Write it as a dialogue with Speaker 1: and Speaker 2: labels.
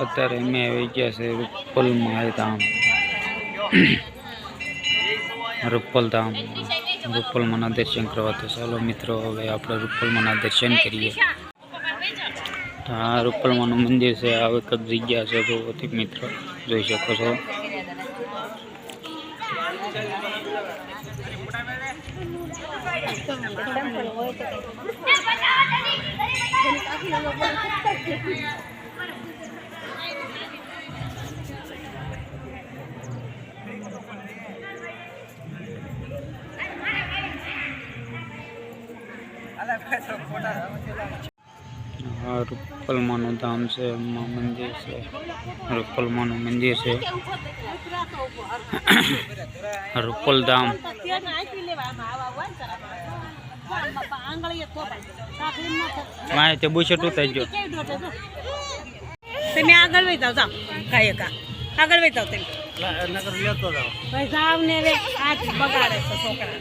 Speaker 1: અત્યારે અમે આવી ગયા છે રૂપલમાં ધામ, રૂપલધામ, રૂપલમાંના દર્શન કરવા. તો ચાલો મિત્રો હવે આપણે રૂપલમાંના દર્શન કરીએ. આ રૂપલમાંનું મંદિર છે. આ વખત જગ્યા છે જો મિત્રો જોઈ શકો છો. આ રૂપલમાંનું ધામ છે, મંદિર છે, રૂપલમાંનું મંદિર છે, રૂપલધામ. તે બુશટ ઉતારી ગયો.
Speaker 2: તમે આગળ વહી જાઓ, કાયકા આગળ વહી જાઓ. તમે ભાઈ જાવ ને રે, આ બગાડે છે છોકરા.